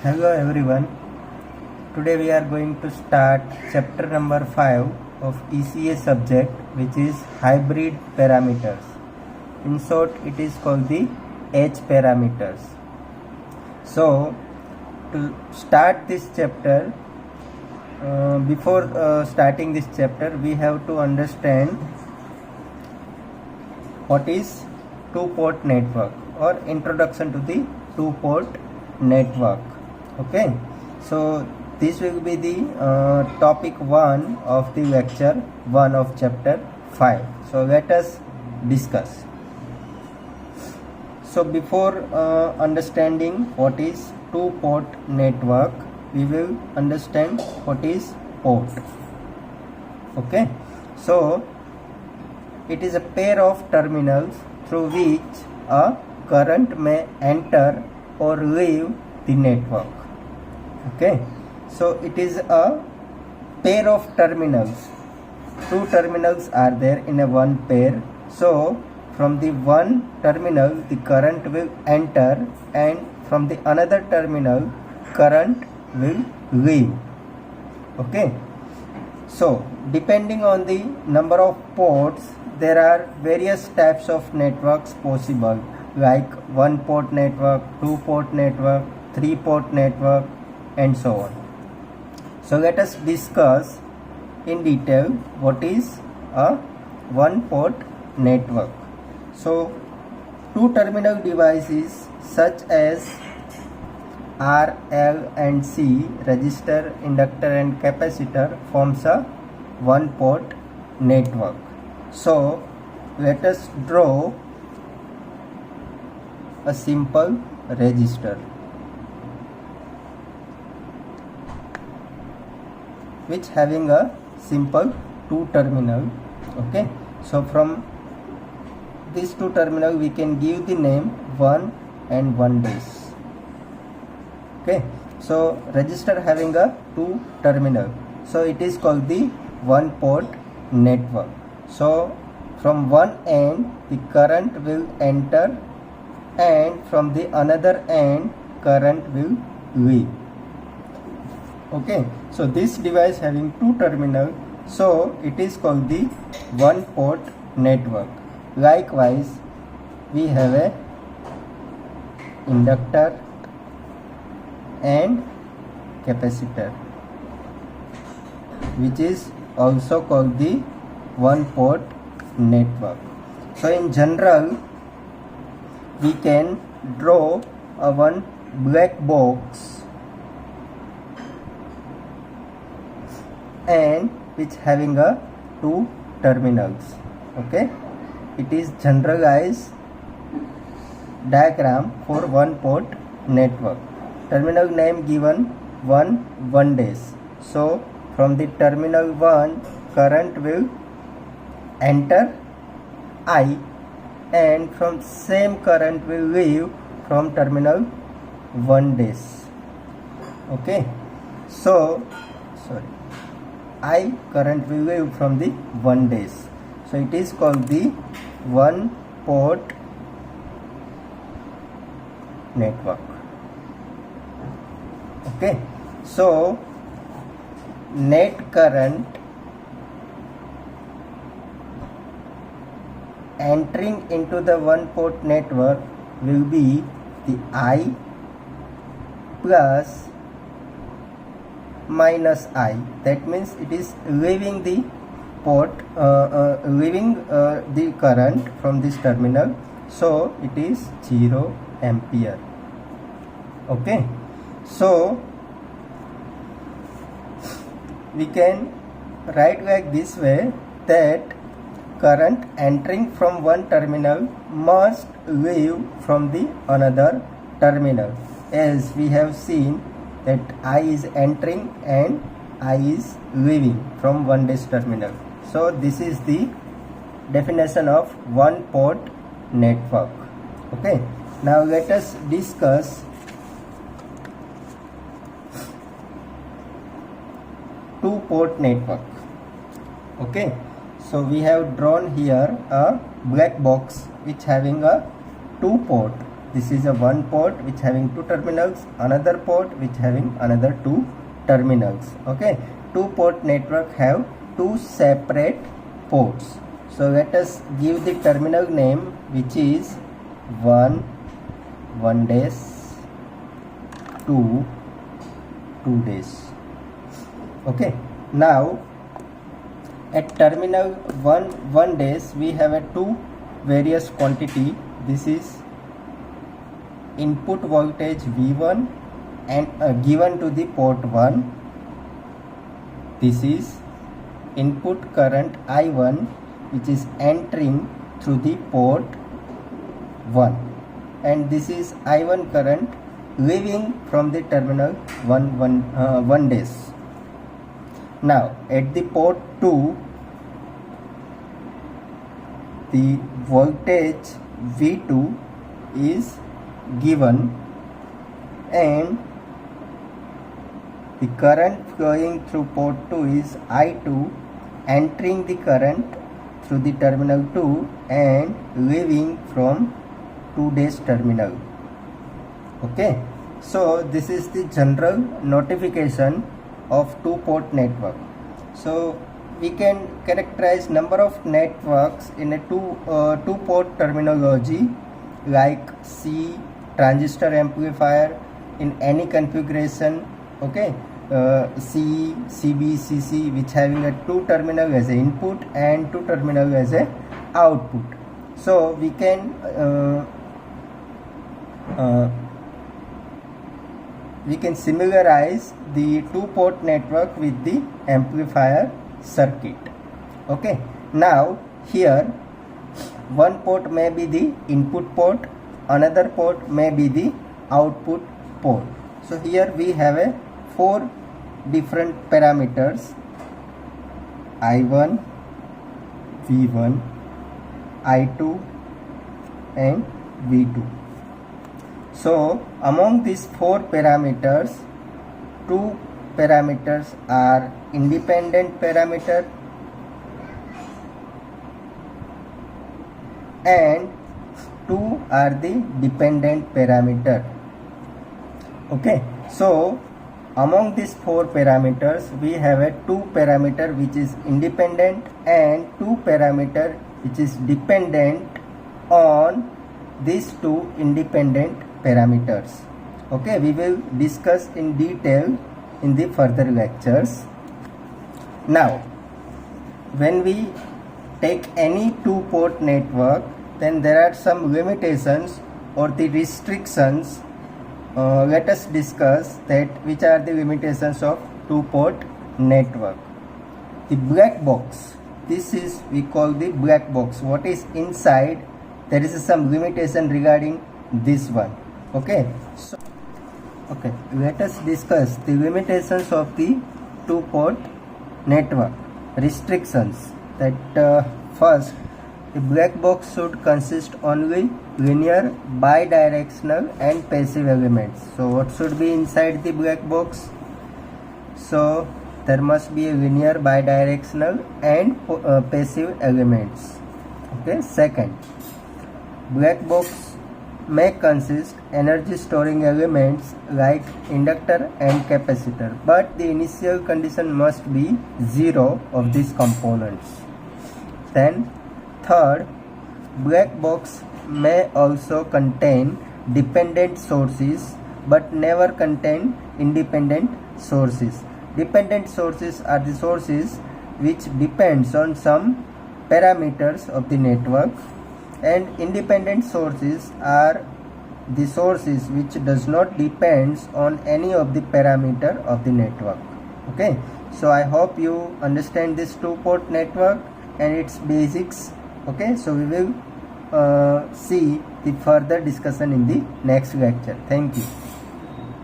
Hello everyone. Today we are going to start chapter number 5 of ECA subject, which is hybrid parameters. In short, it is called the H parameters. So to start this chapter, before starting this chapter, we have to understand what is two-port network or introduction to the two-port network. Okay, so this will be the topic 1 of the lecture 1 of chapter 5. So let us discuss. So before understanding what is two-port network, we will understand what is port. Okay, so it is a pair of terminals through which a current may enter or leave the network. Okay, so it is a pair of terminals. Two terminals are there in a one pair. So from the one terminal the current will enter, and from the another terminal current will leave. Okay, so depending on the number of ports, there are various types of networks possible, like one port network, two port network, three port network, and so on. So let us discuss in detail what is a one port network. So two terminal devices such as R, L and C, resistor, inductor and capacitor, forms a one port network. So let us draw a simple resistor which having a simple two terminal. Okay, so from these two terminal we can give the name 1 and 1 dash. Okay, so resistor having a two terminal, so it is called the one port network. So from one end the current will enter, and from the another end current will leave. Okay, so this device having two terminal, so it is called the one port network. Likewise, we have a inductor and capacitor, which is also called the one port network. So in general, we can draw a one black box and which having a two terminals. Okay, it is generalized diagram for one port network. Terminal name given 1 dash. So from the terminal 1 current will enter I, and from same current will leave from terminal 1 dash. Okay, so I current will leave from the 1 dash. So it is called the one port network. Okay, so net current entering into the one port network will be the I plus minus I. That means it is leaving the port, leaving the current from this terminal, so it is 0 ampere. Okay, so we can write like this way, that current entering from one terminal must leave from the another terminal, as we have seen that I is entering and I is leaving from one dash terminal. So this is the definition of one port network. Okay, now let us discuss two port network. Okay, so we have drawn here a black box which having a two port. this is a one port which having two terminals, another port which having another two terminals. Okay, two port network have two separate ports. So let us give the terminal name, which is 1 dash, 2 dash. Okay, now at terminal 1 dash we have a two various quantity. This is input voltage V1 and given to the port 1. This is input current I1 which is entering through the port 1, and this is I1 current leaving from the terminal 1 dash. Now at the port 2, the voltage V2 is given and the current flowing through port 2 is I2, entering the current through the terminal 2 and leaving from 2 dash terminal. Okay, so this is the general notification of two port network. So we can characterize number of networks in a two port terminology, like C, transistor amplifier in any configuration. Okay, C, CB, CC, which having a two terminal as a input and two terminal as a output. So we can similarize the two port network with the amplifier circuit. Okay, now here one port may be the input port, another port may be the output port. So here we have a four different parameters: I1, V1, I2 and V2. So among these four parameters, two parameters are independent parameter and two are the dependent parameter. Okay, so among these four parameters we have a two parameter which is independent and two parameter which is dependent on these two independent parameters. Okay, we will discuss in detail in the further lectures. Now when we take any two port network, then there are some limitations or the restrictions. Let us discuss that which are the limitations of two port network. The black box, this is we call the black box. What is inside, there is some limitation regarding this one. Okay, so okay, let us discuss the limitations of the two port network. Restrictions, that first, the black box should consist only linear, bidirectional and passive elements. So what should be inside the black box? So there must be a linear, bidirectional and passive elements. Okay, second, black box may consist energy storing elements like inductor and capacitor, but the initial condition must be 0 of these components. Then third, black box may also contain dependent sources but never contain independent sources. Dependent sources are the sources which depends on some parameters of the network, and independent sources are the sources which does not depends on any of the parameter of the network. Okay, so I hope you understand this two port network and its basics. Okay, so we will see the further discussion in the next lecture. Thank you.